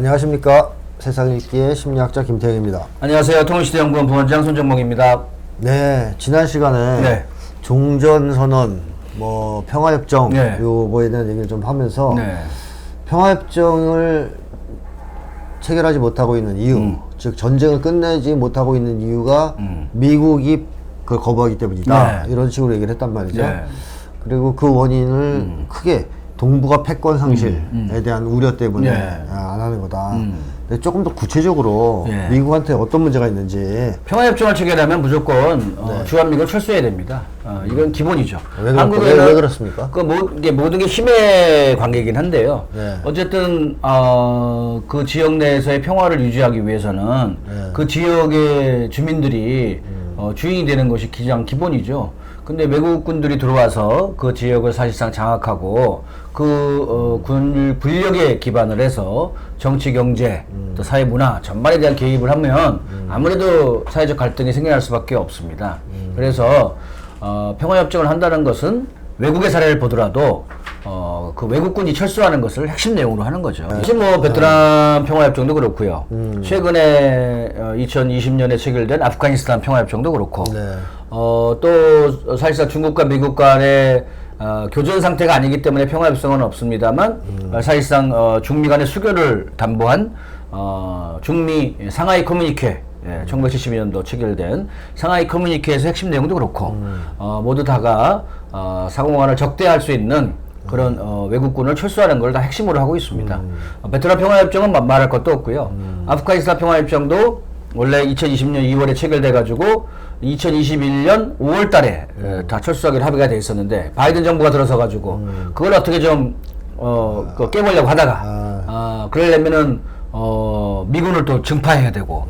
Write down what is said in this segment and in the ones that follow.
안녕하십니까. 세상 읽기의 심리학자 김태형입니다. 안녕하세요. 통일시대연구원 부원장 손정목입니다. 네, 지난 시간에 네. 종전선언, 평화협정, 네. 요거에 대한 얘기를 좀 하면서 네. 평화협정을 체결하지 못하고 있는 이유, 즉 전쟁을 끝내지 못하고 있는 이유가 미국이 그걸 거부하기 때문이다. 네. 이런 식으로 얘기를 했단 말이죠. 네. 그리고 그 원인을 크게 동북아 패권 상실에 대한 우려 때문에 네. 안 하는 거다. 근데 조금 더 구체적으로 네. 미국한테 어떤 문제가 있는지. 평화협정을 체결하면 무조건 주한미군 철수해야 됩니다. 이건 기본이죠. 왜 그렇습니까? 모든 게 힘의 관계이긴 한데요. 네. 어쨌든 그 지역 내에서의 평화를 유지하기 위해서는 네. 그 지역의 주민들이 주인이 되는 것이 가장 기본이죠. 근데 외국군들이 들어와서 그 지역을 사실상 장악하고 군 군력에 기반을 해서 정치, 경제, 또 사회, 문화 전반에 대한 개입을 하면 아무래도 사회적 갈등이 생겨날 수밖에 없습니다. 그래서 평화협정을 한다는 것은 외국의 사례를 보더라도 그 외국군이 철수하는 것을 핵심 내용으로 하는 거죠. 사실 베트남 평화협정도 그렇고요. 최근에 2020년에 체결된 아프가니스탄 평화협정도 그렇고 네. 또 사실상 중국과 미국 간의 교전 상태가 아니기 때문에 평화협정은 없습니다만 사실상 중미 간의 수교를 담보한 중미 상하이 커뮤니케 1972년도 체결된 상하이 커뮤니케에서 핵심 내용도 그렇고 모두 다가 상호간을 적대할 수 있는 그런 외국군을 철수하는 걸 다 핵심으로 하고 있습니다. 베트남 평화협정은 말할 것도 없고요. 아프가니스탄 평화협정도 원래 2020년 2월에 체결돼 가지고 2021년 5월 달에 다 철수하기로 합의가 돼 있었는데 바이든 정부가 들어서 가지고 그걸 어떻게 좀 깨보려고 하다가 그러려면은 미군을 또 증파해야 되고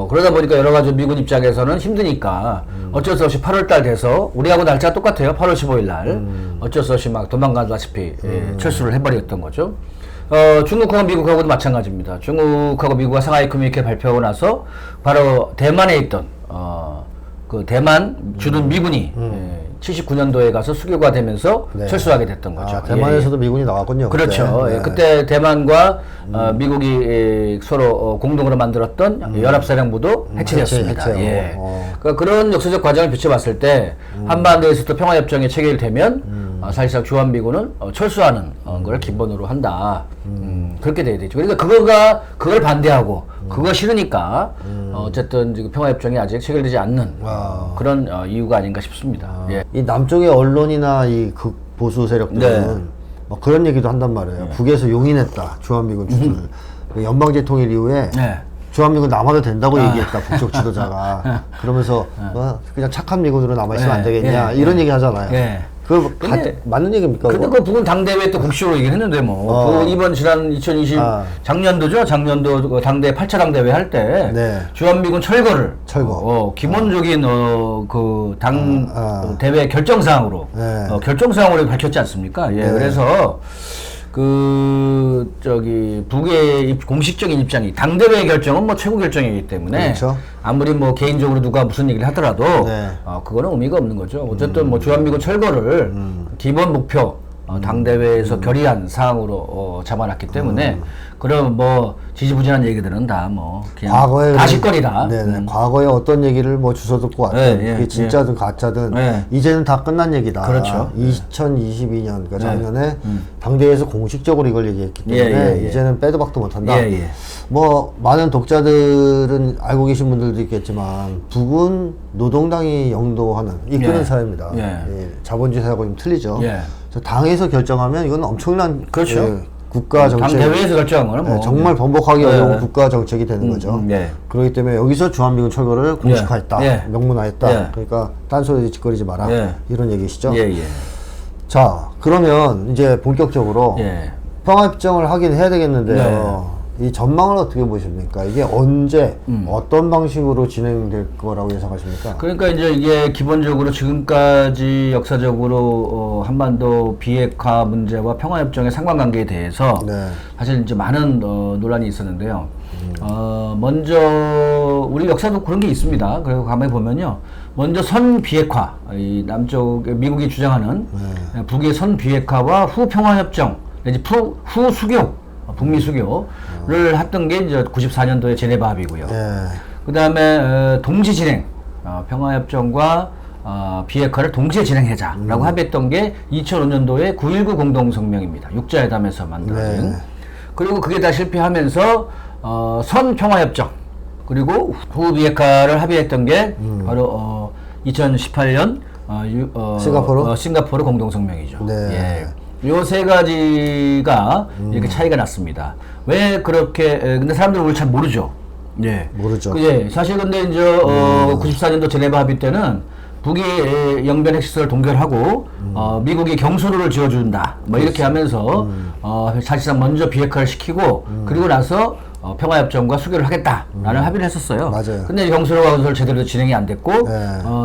그러다 보니까 여러 가지 미군 입장에서는 힘드니까 어쩔 수 없이 8월 달 돼서 우리하고 날짜가 똑같아요. 8월 15일 날 어쩔 수 없이 막 도망가다시피 철수를 해버렸던 거죠. 중국하고 미국하고도 마찬가지입니다. 중국하고 미국과 상하이 커뮤니케 발표하고 나서 바로 대만에 있던 그 대만 주둔 미군이 79년도에 가서 수교가 되면서 네. 철수하게 됐던 거죠. 대만에서도 미군이 나왔군요. 그렇죠. 그때. 예, 그때 대만과 미국이 서로 공동으로 만들었던 연합사령부도 해체되었습니다. 해체하고. 예. 그러니까 그런 역사적 과정을 비춰봤을 때 한반도에서도 평화협정이 체결되면 사실상 주한미군은 철수하는 걸 기본으로 한다. 그렇게 돼야 되죠. 그러니까 그걸 반대하고 그거 싫으니까 어쨌든 지금 평화협정이 아직 체결되지 않는 그런 이유가 아닌가 싶습니다. 예. 이 남쪽의 언론이나 이 극보수 세력들은 그런 얘기도 한단 말이에요. 북에서 용인했다. 주한미군 주둔을. 연방제 통일 이후에 주한미군 남아도 된다고 얘기했다. 북쪽 지도자가. 그러면서 그냥 착한 미군으로 남아있으면 안 되겠냐. 이런 얘기 하잖아요. 맞는 얘기입니까? 근데 그 북은 당대회 또 국시로 얘기를 했는데 이번 지난 2020 작년도죠? 작년도 그 당대 8차 당대회 할 때 주한미군 철거 기본적인 그 당 대회 결정사항으로 결정사항으로 밝혔지 않습니까? 예. 그래서 북의 공식적인 입장이 당대회 결정은 최고 결정이기 때문에 그렇죠. 아무리 개인적으로 누가 무슨 얘기를 하더라도 그거는 의미가 없는 거죠. 어쨌든 주한미군 철거를 기본 목표 당대회에서 결의한 사항으로 잡아놨기 때문에 그럼 지지부진한 얘기들은 다 그냥 과거에 가십거리다. 과거에 어떤 얘기를 주워 듣고 왔든 그게 진짜든 가짜든 이제는 다 끝난 얘기다. 그렇죠. 2022년 그러니까 작년에 당대회에서 공식적으로 이걸 얘기했기 때문에 이제는 빼도 박도 못한다. 많은 독자들은 알고 계신 분들도 있겠지만 북은 노동당이 영도하는 이끄는 사회입니다. 자본주의 사회하고 좀 틀리죠. 당에서 결정하면 이건 엄청난 국가 정책, 당대회에서 결정한 거는 정말 번복하기 어려운 국가 정책이 되는 거죠. 그렇기 때문에 여기서 주한미군 철거를 공식화했다, 명문화했다. 그러니까 딴소리 짓거리지 마라 이런 얘기시죠. 자, 그러면 이제 본격적으로 평화협정을 하긴 해야 되겠는데요. 이 전망을 어떻게 보십니까? 이게 언제 어떤 방식으로 진행될 거라고 예상하십니까? 그러니까 이제 이게 기본적으로 지금까지 역사적으로 한반도 비핵화 문제와 평화협정의 상관관계에 대해서 사실 이제 많은 논란이 있었는데요. 먼저 우리 역사도 그런 게 있습니다. 그리고 가만히 보면요, 먼저 선 비핵화, 이 남쪽 미국이 주장하는 북의 선 비핵화와 후 평화협정 내지 후 수교 북미 수교를 했던 게 이제 94년도에 제네바 합의고요. 그 다음에 동시 진행, 평화협정과 비핵화를 동시에 진행하자라고 합의했던 게 2005년도에 9.19 공동성명입니다. 육자회담에서 만들어진. 그리고 그게 다 실패하면서 선 평화협정 그리고 후 비핵화를 합의했던 게 바로 2018년 싱가포르 공동성명이죠. 예. 요 세 가지가 이렇게 차이가 났습니다. 왜 그렇게 근데 사람들은 우리 잘 모르죠. 예. 모르죠. 예. 사실 근데 이제 94년도 제네바 합의 때는 북이 영변 핵시설 동결하고 미국이 경수로를 지어준다. 뭐 이렇게 하면서 사실상 먼저 비핵화를 시키고 그리고 나서 평화협정과 수교를 하겠다라는 합의를 했었어요. 맞아요. 근데 경수로 건설 제대로 진행이 안 됐고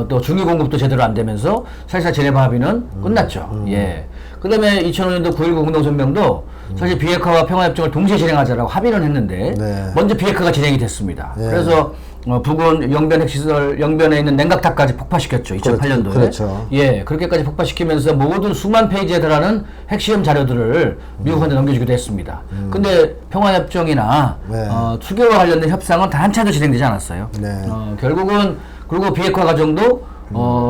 또 중위 공급도 제대로 안 되면서 사실상 제네바 합의는 끝났죠. 예. 그다음에 2005년도 9.19 공동성명도 사실 비핵화와 평화협정을 동시에 진행하자라고 합의는 했는데 먼저 비핵화가 진행이 됐습니다. 그래서 북은 영변 핵시설 영변에 있는 냉각탑까지 폭파시켰죠. 2008년도에. 그렇죠. 예, 그렇게까지 폭파시키면서 모든 수만 페이지에 달하는 핵시험 자료들을 미국한테 넘겨주기도 했습니다. 근데 평화협정이나 수교와 관련된 협상은 단 한 차도 진행되지 않았어요. 결국은 그리고 비핵화 과정도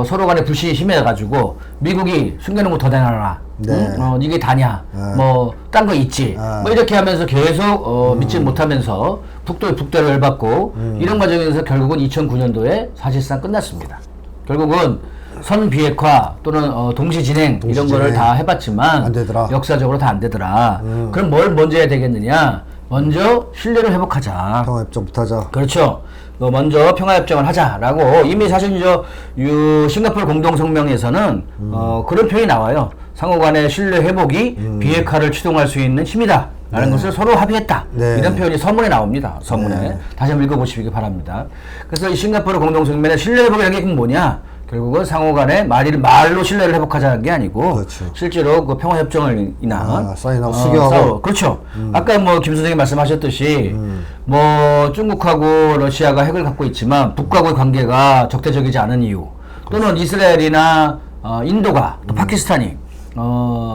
서로 간에 불신이 심해가지고 미국이 숨겨놓은 거 더 내놔라. 이게 다냐? 뭐 딴 거 있지? 뭐 이렇게 하면서 계속 믿지 못하면서 북대로 열받고 이런 과정에서 결국은 2009년도에 사실상 끝났습니다. 결국은 선 비핵화 또는 동시 진행 이런 거를 다 해봤지만 안 되더라. 역사적으로 다 안 되더라. 그럼 뭘 먼저 해야 되겠느냐? 먼저 신뢰를 회복하자. 평화협정부터 하자. 그렇죠. 먼저 평화협정을 하자라고 이미 사실 싱가포르 공동성명에서는 그런 표현이 나와요. 상호간의 신뢰 회복이 비핵화를 추동할 수 있는 힘이다. 라는 것을 서로 합의했다. 이런 표현이 서문에 나옵니다. 서문에. 다시 한번 읽어보시기 바랍니다. 그래서 이 싱가포르 공동성명의 신뢰 회복이라는 게 뭐냐? 결국은 상호간에 말로 신뢰를 회복하자는 게 아니고 그렇죠. 실제로 그 평화협정이나 사인하고 수교하고 그렇죠. 아까 뭐 김 선생님 말씀하셨듯이 뭐 중국하고 러시아가 핵을 갖고 있지만 북과의 관계가 적대적이지 않은 이유 또는 이스라엘이나 인도가 또 파키스탄이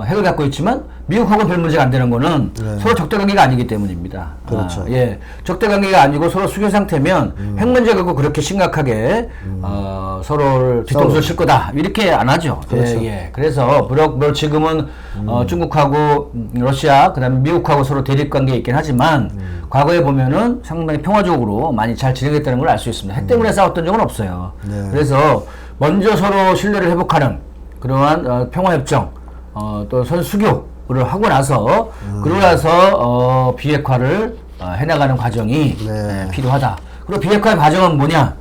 핵을 갖고 있지만 미국하고는 별 문제가 안 되는 거는 서로 적대 관계가 아니기 때문입니다. 그렇죠. 예, 적대 관계가 아니고 서로 수교 상태면 핵 문제 갖고 그렇게 심각하게 서로를 뒤통수를 칠 거다 이렇게 안 하죠. 그렇죠. 예. 그래서 비록 지금은 중국하고 러시아 그다음에 미국하고 서로 대립 관계에 있긴 하지만 과거에 보면은 상당히 평화적으로 많이 잘 진행됐다는 걸 알 수 있습니다. 핵 때문에 싸웠던 적은 없어요. 그래서 먼저 서로 신뢰를 회복하는 그러한 평화협정 또 선수교를 하고 나서 그러고 나서 비핵화를 해나가는 과정이 필요하다. 그리고 비핵화의 과정은 뭐냐?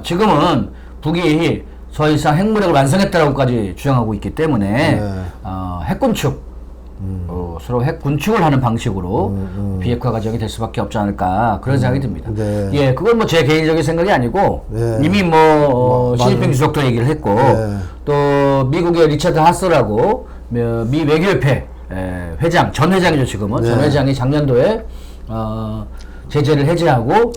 지금은 북이 더 이상 핵무력을 완성했다고까지 주장하고 있기 때문에 핵군축 서로 핵 군축을 하는 방식으로 비핵화 과정이 될 수밖에 없지 않을까 그런 생각이 듭니다. 예, 그건 뭐 제 개인적인 생각이 아니고 이미 시진핑 주석도 얘기를 했고 또 미국의 리처드 하스라고 미 외교협회 회장 전 회장이죠 지금은 전 회장이 작년도에 제재를 해제하고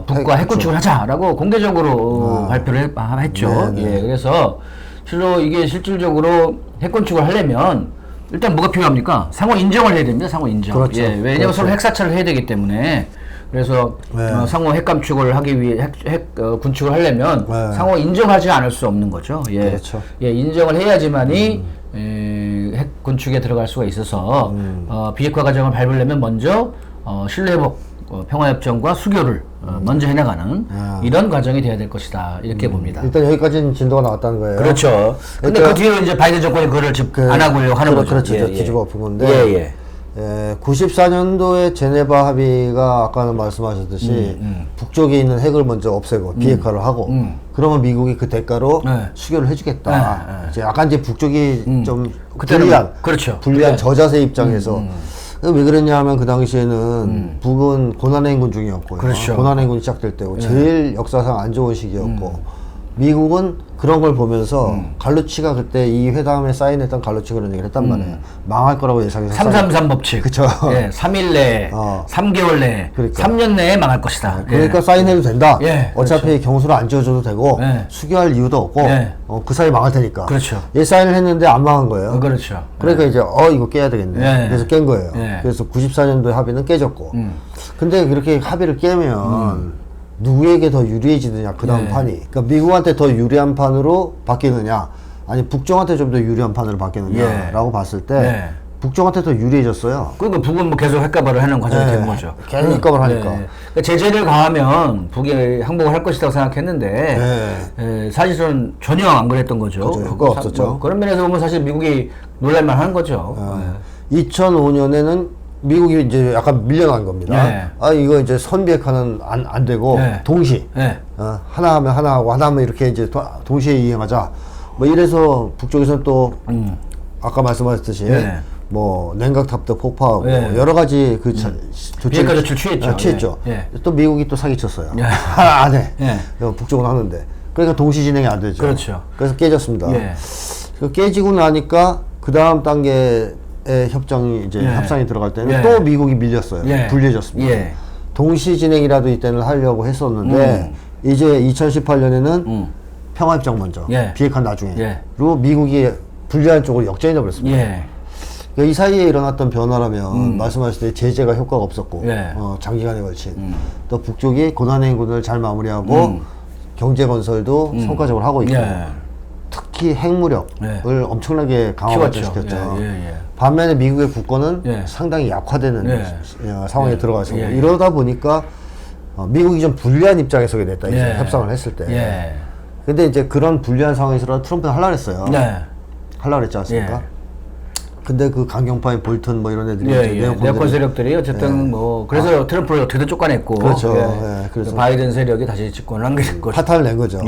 북과 핵 군축을 하자라고 공개적으로 발표를 했죠. 예, 그래서 이게 실질적으로 핵 군축을 하려면 일단 뭐가 필요합니까? 상호 인정을 해야 됩니다. 상호 인정. 그렇죠. 예, 왜냐하면 그렇죠. 서로 핵 사찰을 해야 되기 때문에 그래서 상호 핵 감축을 하기 위해 핵 군축을 하려면 상호 인정하지 않을 수 없는 거죠. 예, 그렇죠. 예, 인정을 해야지만이 핵 군축에 들어갈 수가 있어서 비핵화 과정을 밟으려면 먼저 신뢰 회복, 평화협정과 수교를 먼저 해나가는 이런 과정이 돼야 될 것이다 이렇게 봅니다. 일단 여기까지는 진도가 나왔다는 거예요. 그렇죠. 근데 그 뒤로 이제 바이든 정권이 그거를 안 하고 하는 거죠. 그렇죠. 뒤집어 엎은 건데. 94년도에 제네바 합의가 아까는 말씀하셨듯이 북쪽에 있는 핵을 먼저 없애고 비핵화를 하고 그러면 미국이 그 대가로 수교를 해주겠다. 이제 약간 이제 북쪽이 좀 불리한 저자세 입장에서 왜 그랬냐 하면 그 당시에는 북은 고난의 행군 중이었고요. 그렇죠. 고난의 행군이 시작될 때고 제일 역사상 안 좋은 시기였고 미국은 그런 걸 보면서 갈루치가 그때 이 회담에 사인했던 갈루치가 그런 얘기를 했단 말이에요. 망할 거라고 예상해서 333 법칙. 그쵸. 예, 3일 내에, 3개월 내에, 그러니까. 3년 내에 망할 것이다. 그러니까 사인해도 된다. 예, 어차피 그렇죠. 경수를 안 지어줘도 되고 수교할 이유도 없고 그 사이 망할 테니까. 그렇죠. 얘 사인을 했는데 안 망한 거예요. 그렇죠. 그러니까 이제 이거 깨야 되겠네. 그래서 깬 거예요. 그래서 94년도에 합의는 깨졌고. 근데 그렇게 합의를 깨면 누구에게 더 유리해지느냐 그 다음 판이. 그러니까 미국한테 더 유리한 판으로 바뀌느냐 아니 북쪽한테 좀 더 유리한 판으로 바뀌느냐라고 봤을 때 북쪽한테 더 유리해졌어요. 그러니까 북은 뭐 계속 핵가발을 하는 과정이 된 거죠. 계속 핵가발을 하니까. 그러니까 제재를 가하면 북이 항복을 할 것이라고 생각했는데 사실은 전혀 안 그랬던 거죠. 그렇죠. 효과 없었죠. 뭐 그런 면에서 보면 사실 미국이 놀랄만 한 거죠. 2005년에는 미국이 이제 약간 밀려난 겁니다. 이거 이제 선비핵화는 안 되고 동시 하나 하면 하나 하고 하나 하면 이렇게 이제 동시에 이행하자. 뭐 이래서 북쪽에서는 또 아까 말씀하셨듯이 뭐 냉각탑도 폭파하고 여러 가지 그 비핵화 조치를 취했죠. 또 미국이 또 사기쳤어요. 안 해. 북쪽은 하는데. 그러니까 동시 진행이 안 되죠. 그렇죠. 그래서 깨졌습니다. 깨지고 나니까 그 다음 단계 협정이 이제 협상이 들어갈 때는 또 미국이 밀렸어요. 불리해졌습니다. 동시 진행이라도 이때는 하려고 했었는데 이제 2018년에는 평화협정 먼저 비핵화 나중에로 미국이 불리한 쪽으로 역전이 되어버렸습니다. 그러니까 이 사이에 일어났던 변화라면 말씀하실 때 제재가 효과가 없었고 장기간에 걸친 또 북쪽이 고난행군을 잘 마무리하고 경제 건설도 성과적으로 하고 있고 특히 핵무력을 엄청나게 강화시켰죠. 반면에 미국의 국권은 상당히 약화되는 상황에 들어가서 이러다 보니까 미국이 좀 불리한 입장에 서게 됐다. 이제 협상을 했을 때. 근데 이제 그런 불리한 상황에서 트럼프는 하려고 했어요. 하려고 했지 않습니까? 근데 그 강경파인 볼턴 뭐 이런 애들이 네오콘 세력들이 어쨌든 뭐 그래서 트럼프를 어떻게든 쫓아냈고 그렇죠. 그래서 바이든 세력이 다시 집권을 한 거죠. 파탄을 낸 거죠.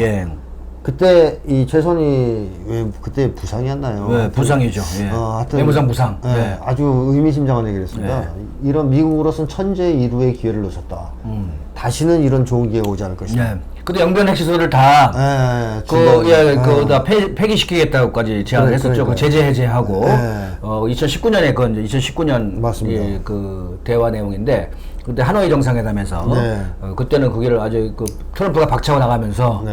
그때 이 최선희 왜 그때 부상이었나요? 부상이죠. 하여튼 내무상 부상. 아주 의미심장한 얘기를 했습니다. 이런 미국으로서는 천재 이루의 기회를 놓쳤다. 다시는 이런 좋은 기회가 오지 않을 것이다. 근데 영변 핵시설을 다 폐기시키겠다고까지 제안을 했었죠. 그 제재 해제하고 2019년에 그 2019년 맞습니다. 그 대화 내용인데 그때 하노이 정상회담에서 그때는 그게 아주 그 트럼프가 박차고 나가면서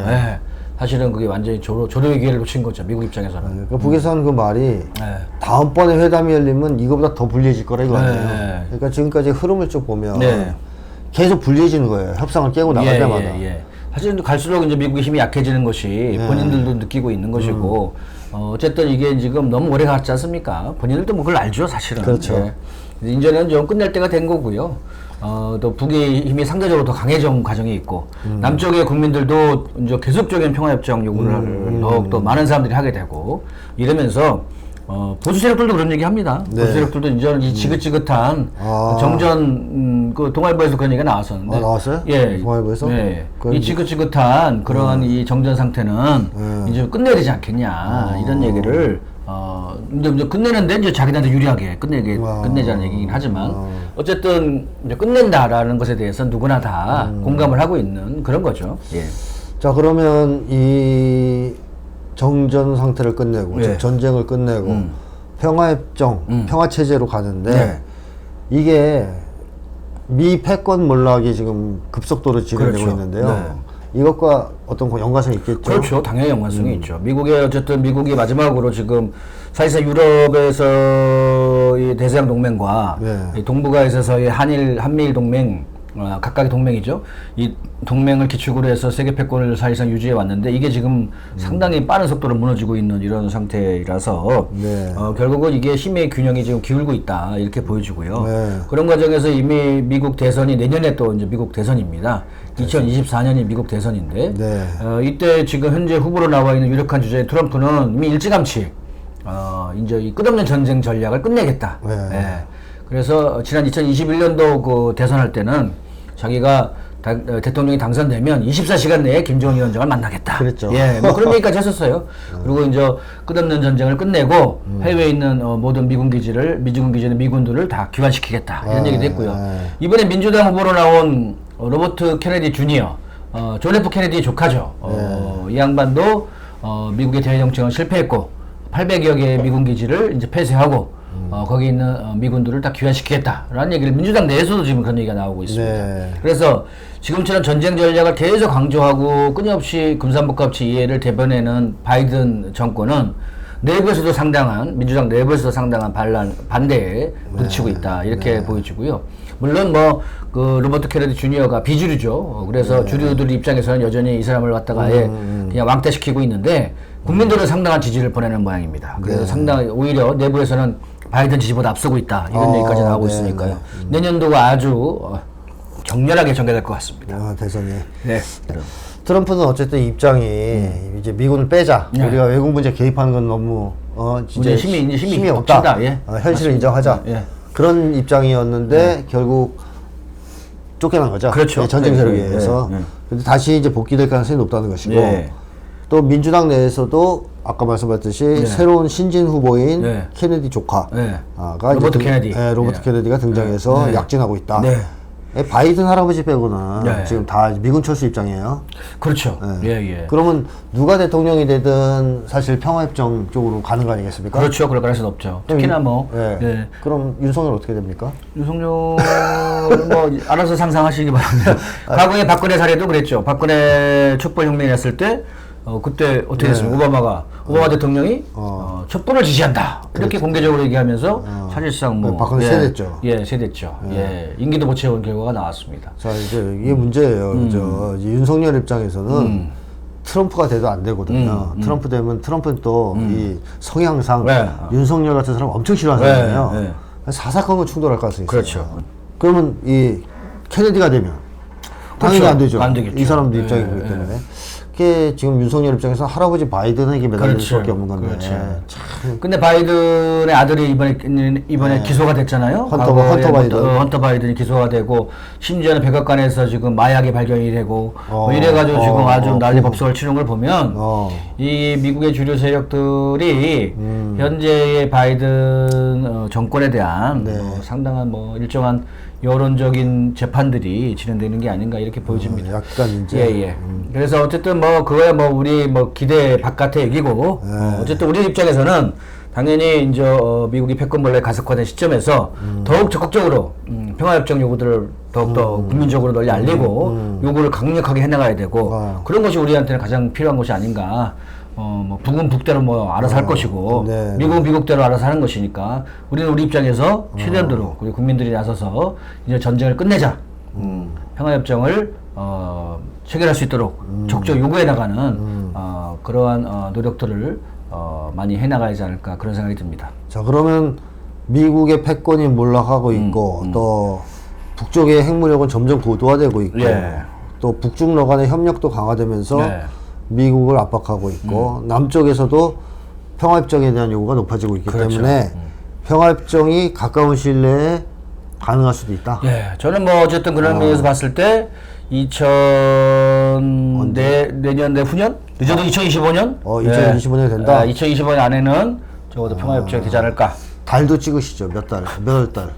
사실은 그게 완전히 조도의 기회를 놓친 거죠. 미국 입장에서는. 그러니까 북에서 하는 그 말이 다음번에 회담이 열리면 이거보다 더 불리해질 거라 이거 아니에요. 그러니까 지금까지 흐름을 쭉 보면 계속 불리해지는 거예요. 협상을 깨고 나갈 때마다. 사실은 갈수록 이제 미국의 힘이 약해지는 것이 본인들도 느끼고 있는 것이고 어쨌든 이게 지금 너무 오래 갔지 않습니까? 본인들도 뭐 그걸 알죠, 사실은. 그렇죠. 이제는 좀 끝낼 때가 된 거고요. 또 북의 힘이 상대적으로 더 강해진 과정이 있고 남쪽의 국민들도 이제 계속적인 평화협정 요구를 더욱더 많은 사람들이 하게 되고 이러면서 보수 세력들도 그런 얘기 합니다. 보수 세력들도 이제 이 지긋지긋한 정전 그 동아일보에서 그런 얘기가 나왔었는데. 나왔어요? 동아일보에서? 이 지긋지긋한 그러한 이 정전 상태는 이제 끝내야 되지 않겠냐 이런 얘기를 이제 끝내는데 이제 자기들한테 유리하게 끝내자는 얘기긴 하지만 어쨌든 이제 끝낸다라는 것에 대해서 누구나 다 공감을 하고 있는 그런 거죠. 자, 그러면 이 정전 상태를 끝내고 즉 전쟁을 끝내고 평화협정, 평화체제로 가는데 이게 미 패권 몰락이 지금 급속도로 진행되고 있는데요. 이것과 어떤 연관성이 있겠죠? 그렇죠. 당연히 연관성이 있죠. 미국이 마지막으로 지금 사실상 유럽에서 이 대서양 동맹과 이 동북아에 있어서의 한미일 동맹 각각의 동맹이죠. 이 동맹을 기축으로 해서 세계 패권을 사실상 유지해 왔는데 이게 지금 상당히 빠른 속도로 무너지고 있는 이런 상태라서 결국은 이게 힘의 균형이 지금 기울고 있다 이렇게 보여지고요. 그런 과정에서 이미 미국 대선이 내년에 또 이제 미국 대선입니다. 2024년이 미국 대선인데 이때 지금 현재 후보로 나와 있는 유력한 주자인 트럼프는 이미 일찌감치 이제 이 끝없는 전쟁 전략을 끝내겠다. 그래서 지난 2021년도 그 대선할 때는 자기가 대통령이 당선되면 24시간 내에 김정은 위원장을 만나겠다. 그랬죠. 뭐 그런 얘기까지 했었어요. 그리고 이제 끝없는 전쟁을 끝내고 해외에 있는 모든 미군 기지는 미군들을 다 귀환시키겠다. 이런 얘기도 했고요. 이번에 민주당 후보로 나온 로버트 케네디 주니어 존 F 케네디 조카죠. 이 양반도 미국의 대외 정책은 실패했고 800여 개의 미군 기지를 이제 폐쇄하고 거기 있는 미군들을 다 귀환시키겠다라는 얘기를 민주당 내에서도 지금 그런 얘기가 나오고 있습니다. 네. 그래서 지금처럼 전쟁 전략을 계속 강조하고 끊임없이 군산복합치 이해를 대변하는 바이든 정권은 내부에서도 상당한 민주당 내부에서도 상당한 반대에 부딪히고 있다 이렇게 보여지고요. 물론 뭐 그 로버트 케네디 주니어가 비주류죠. 그래서 주류들 입장에서는 여전히 이 사람을 갖다가 아예 그냥 왕따시키고 있는데 국민들은 상당한 지지를 보내는 모양입니다. 그래서 상당히 오히려 내부에서는 바이든 지지보다 앞서고 있다 이런 얘기까지 나오고 있으니까요. 내년도가 아주 격렬하게 전개될 것 같습니다. 대선이. 네. 트럼프는 어쨌든 입장이 이제 미군을 빼자. 우리가 외국 문제 개입하는 건 너무 진짜 힘이 없다. 예. 현실을 인정하자. 예. 그런 입장이었는데 결국 쫓겨난 거죠. 그렇죠. 전쟁 세력에 의해서. 근데 다시 이제 복귀될 가능성이 높다는 것이고 또 민주당 내에서도 아까 말씀하셨듯이 새로운 신진 후보인 케네디 조카가 로버트 케네디. 로버트 케네디가 등장해서 약진하고 있다. 바이든 할아버지 빼고는 지금 다 미군 철수 입장이에요. 그렇죠. 그러면 누가 대통령이 되든 사실 평화협정 쪽으로 가는 거 아니겠습니까? 그렇죠. 그럴 가능성이 높죠. 특히나 뭐. 그럼 윤석열 어떻게 됩니까? 윤석열 뭐 알아서 상상하시기 바랍니다. 과거에 박근혜 사례도 그랬죠. 박근혜 촛불혁명이 났을 때 그때 어떻게 됐습니까? 오바마 대통령이 촛불을 지지한다. 이렇게 공개적으로 얘기하면서 사실상 뭐 박근혜 세댔죠. 세댔죠. 임기도 못 채운 결과가 나왔습니다. 자, 이제 이게 문제예요. 이제 윤석열 입장에서는 트럼프가 돼도 안 되거든요. 트럼프 되면 트럼프는 또 이 성향상 윤석열 같은 사람 엄청 싫어하잖아요. 사사건건 충돌할 가능성이 있어요. 그렇죠. 그러면 이 케네디가 되면 당연히 안 되죠. 안 되겠죠. 이 사람도 입장이기 때문에. 그게 지금 윤석열 입장에서 할아버지 바이든에게 매달릴 수밖에 없는 건데. 참. 근데 바이든의 아들이 이번에 기소가 됐잖아요. 헌터 바이든. 헌터 바이든이 기소가 되고 심지어는 백악관에서 지금 마약이 발견이 되고 뭐 이래가지고 지금 아주 난리 법석을 치는 걸 보면 이 미국의 주류 세력들이 현재의 바이든 정권에 대한 상당한 뭐 일정한 여론적인 재판들이 진행되는 게 아닌가 이렇게 보여집니다. 약간 이제. 그래서 어쨌든 뭐 그거야 뭐 우리 뭐 기대 바깥의 얘기고 어쨌든 우리 입장에서는 당연히 이제 미국이 패권벌레 가속화된 시점에서 더욱 적극적으로 평화협정 요구들을 더욱더 국민적으로 널리 알리고 요구를 강력하게 해나가야 되고 그런 것이 우리한테는 가장 필요한 것이 아닌가. 뭐 북은 북대로 뭐 알아서 할 것이고 미국은 미국대로 알아서 하는 것이니까 우리는 우리 입장에서 최대한도로 우리 국민들이 나서서 이제 전쟁을 끝내자. 평화협정을 체결할 수 있도록 적극 요구해 나가는 그러한 노력들을 많이 해나가야지 않을까 그런 생각이 듭니다. 자, 그러면 미국의 패권이 몰락하고 있고 또 북쪽의 핵무력은 점점 고도화되고 있고 또 북중러 간의 협력도 강화되면서 미국을 압박하고 있고 남쪽에서도 평화협정에 대한 요구가 높아지고 있기 때문에 평화협정이 가까운 시일 내에 가능할 수도 있다. 저는 뭐 어쨌든 그런 면에서 봤을 때 내년 내후년 늦어도 2025년 2025년이 된다. 2025년 안에는 적어도 평화협정이 되지 않을까. 달도 찍으시죠. 몇 월 달.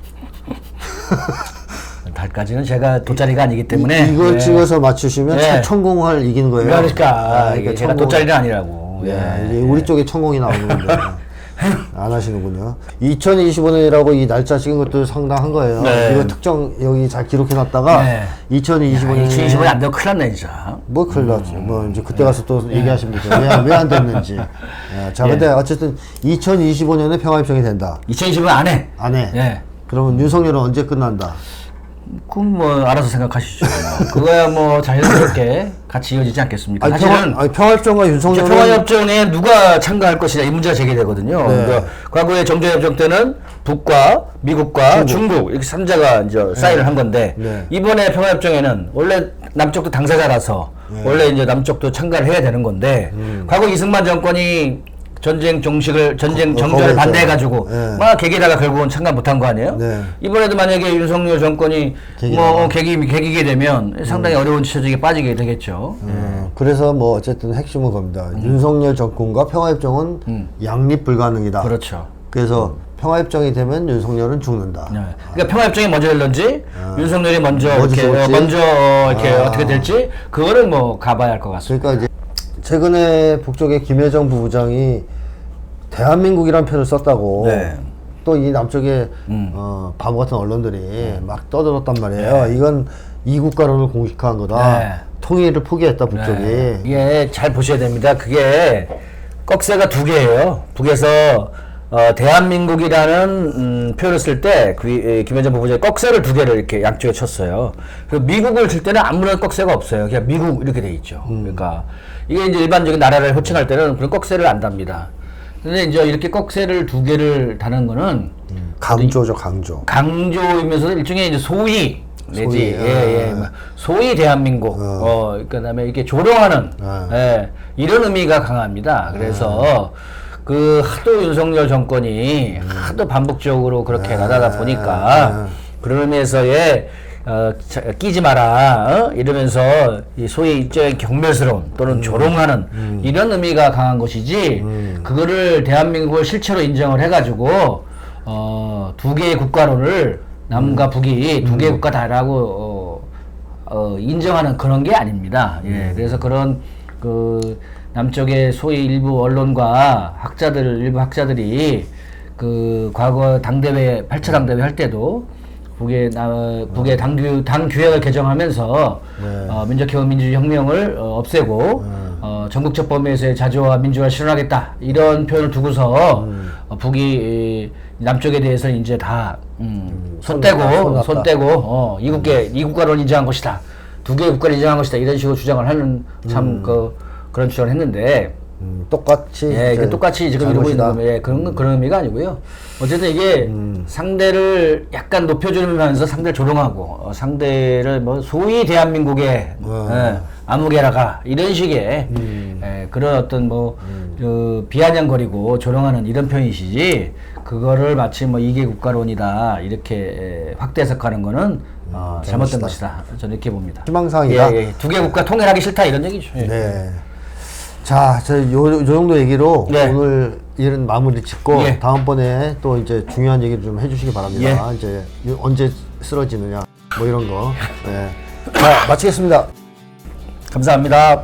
달까지는 제가 돗자리가 아니기 때문에 이걸 찍어서 맞추시면 천공을 이기는 거예요. 그러니까 이게 제가 돗자리는 아니라고. 이게 우리 쪽에 천공이 나오는 건데 안 하시는군요. 2025년이라고 이 날짜 찍은 것도 상당한 거예요. 이거 특정 여기 잘 기록해놨다가 2025년이 안 되면 큰일 났네 진짜. 뭐 큰일 났지. 뭐 이제 그때 가서 또 얘기하시면 되죠. 왜 안 됐는지. 자, 근데 어쨌든 2025년에 평화협정이 된다. 2025년 안에. 그러면 윤석열은 언제 끝난다? 그럼 뭐 알아서 생각하시죠. 그거야 뭐 자연스럽게 같이 이어지지 않겠습니까? 사실은 평화협정과 윤석열은 평화협정에 누가 참가할 것이냐 이 문제가 제기되거든요. 그러니까 과거에 정전협정 때는 북과 미국과 중국 이렇게 3자가 이제 사인을 한 건데 이번에 평화협정에는 원래 남쪽도 당사자라서 원래 이제 남쪽도 참가를 해야 되는 건데 과거 이승만 정권이 전쟁 정전을 반대해가지고 막 개기다가 결국은 참가 못한 거 아니에요? 이번에도 만약에 윤석열 정권이 개기게 되면 상당히 어려운 처지에 빠지게 되겠죠. 그래서 뭐 어쨌든 핵심은 겁니다. 윤석열 정권과 평화협정은 양립 불가능이다. 그렇죠. 그래서 평화협정이 되면 윤석열은 죽는다. 네. 그러니까 평화협정이 먼저 될런지 윤석열이 먼저 이렇게 어떻게 될지 그거는 뭐 가봐야 할 것 같습니다. 그러니까 이제 최근에 북쪽의 김여정 부부장이 대한민국이란 표현을 썼다고 네. 또 이 남쪽에 바보 같은 언론들이 막 떠들었단 말이에요. 네. 이건 이국가론을 공식화한 거다. 네. 통일을 포기했다 북쪽이. 네. 이게 잘 보셔야 됩니다. 그게 꺽쇠가 두 개예요. 북에서 대한민국이라는 표현을 쓸 때 김여정 부부장이 꺽쇠를 두 개를 이렇게 양쪽에 쳤어요. 그리고 미국을 칠 때는 아무런 꺽쇠가 없어요. 그냥 미국 이렇게 돼 있죠. 그러니까 이게 이제 일반적인 나라를 호칭할 때는 그런 꺽쇠를 안 답니다. 근데 이제 이렇게 꺽쇠를 두 개를 다는 거는 강조죠, 강조. 강조이면서 일종의 이제 소위 내지 소위 대한민국 그다음에 이렇게 조롱하는 이런 의미가 강합니다. 그래서 그 하도 윤석열 정권이 하도 반복적으로 그렇게 나가다 보니까 그런 의미에서의 끼지 마라 이러면서 이 소위 일종의 경멸스러운 또는 조롱하는 이런 의미가 강한 것이지 그거를 대한민국을 실체로 인정을 해가지고 두 개의 국가론을 남과 북이 두 개의 국가다라고 인정하는 그런 게 아닙니다. 예, 그래서 그런 그 남쪽의 소위 일부 언론과 일부 학자들이 그 과거 당대회 8차 당대회 할 때도 북의 당 규약을 개정하면서 민족혁명 민주혁명을 없애고 전국적 범위에서의 자주와 민주화 실현하겠다 이런 표현을 두고서 북이 남쪽에 대해서 이제 다 손 떼고 이국가론 인정한 것이다, 두 개의 국가를 인정한 것이다 이런 식으로 주장을 하는 참 그런 주장을 했는데 똑같이 똑같이 지금 이러고 있는 겁니다. 그런 의미가 아니고요. 어쨌든 이게 상대를 약간 높여주면서 상대를 조롱하고 상대를 뭐 소위 대한민국의 아무개라가 이런 식의 그런 어떤 뭐 비아냥거리고 조롱하는 이런 표현이시지 그거를 마치 뭐 이게 국가론이다 이렇게 확대 해석하는 거는 잘못된 것이다. 저는 이렇게 봅니다. 희망사항이다. 두 개 국가 통일하기 싫다 이런 얘기죠. 네. 자, 요 정도 얘기로 오늘 일은 마무리 짓고 다음번에 또 이제 중요한 얘기를 좀 해주시기 바랍니다. 이제 언제 쓰러지느냐 뭐 이런 거. 네. 자, 마치겠습니다. 감사합니다.